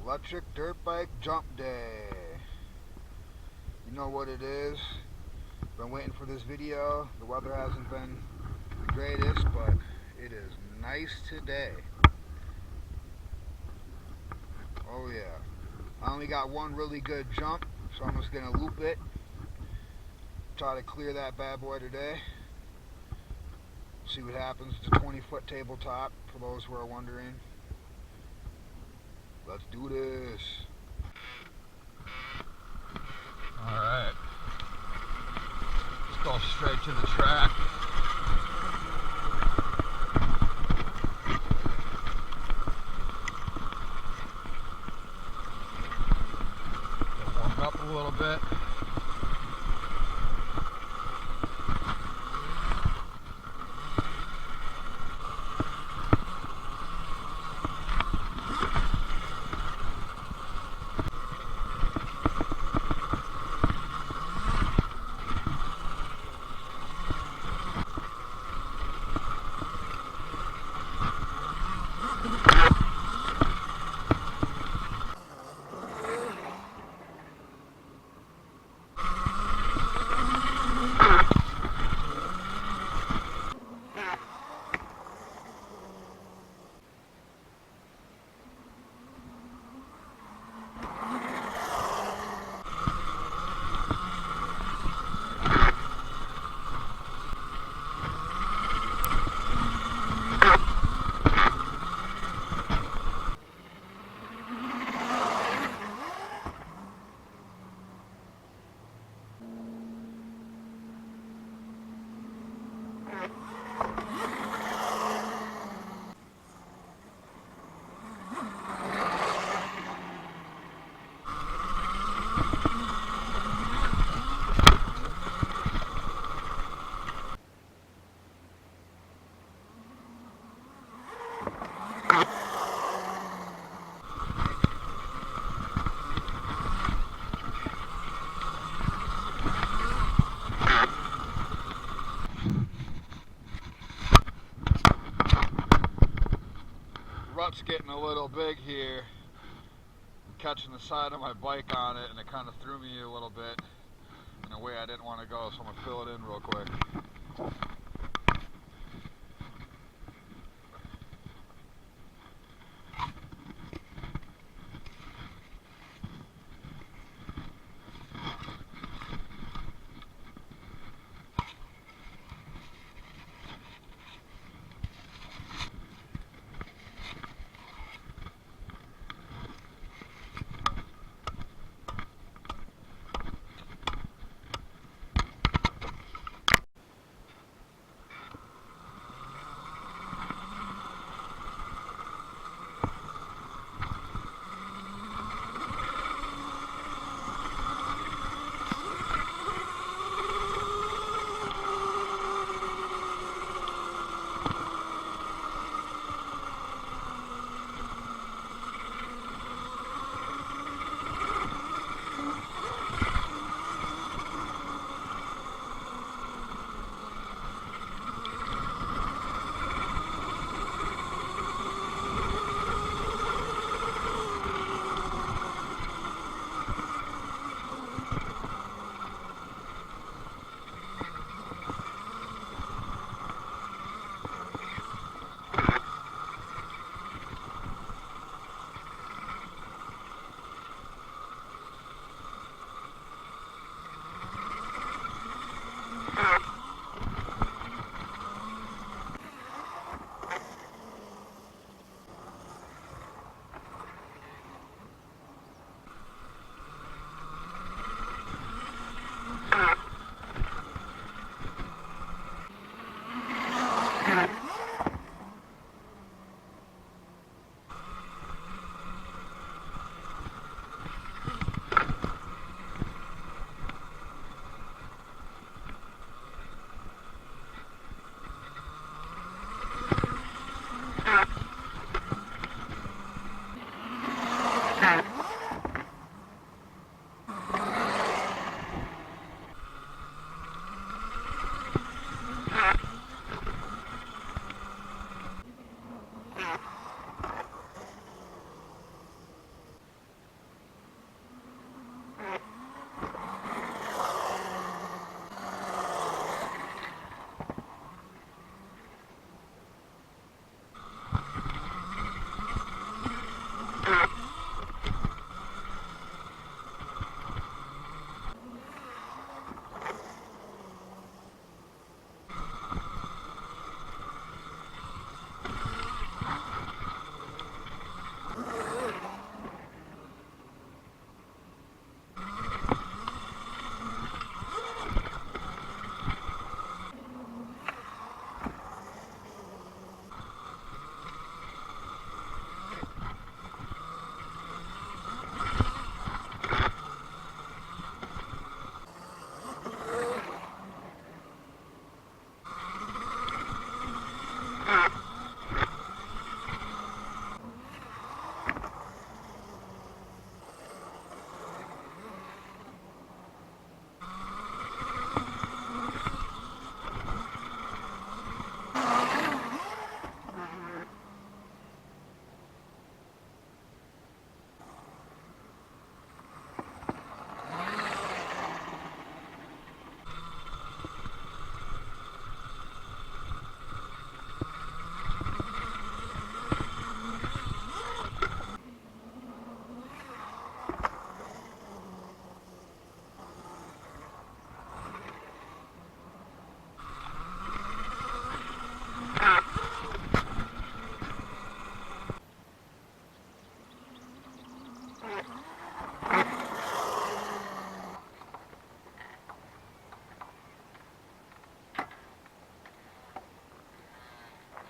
Electric dirt bike jump day. You know what it is. Been waiting for this video. The weather hasn't been the greatest, but it is nice today. Oh yeah. I only got one really good jump, so I'm just gonna loop it. Try to clear that bad boy today. See what happens. It's a 20-foot tabletop, for those who are wondering. Let's do this. Alright. Let's go straight to the track. Get warmed up a little bit. Rut's getting a little big here. I'm catching the side of my bike on it, and it kind of threw me a little bit in a way I didn't want to go, so I'm going to fill it in real quick.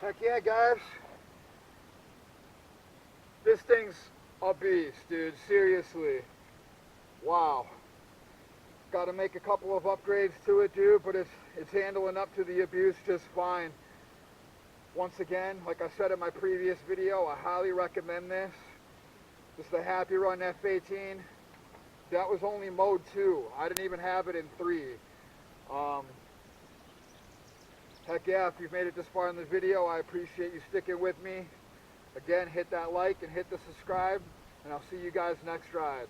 Heck yeah, guys. This thing's a beast, dude. Seriously. Wow. Got to make a couple of upgrades to it, dude, but it's handling up to the abuse just fine. Once again, like I said in my previous video, I highly recommend this. This is the Happy Run F18. That was only mode 2. I didn't even have it in 3. Heck yeah, if you've made it this far in the video, I appreciate you sticking with me. Again, hit that like and hit the subscribe, and I'll see you guys next ride.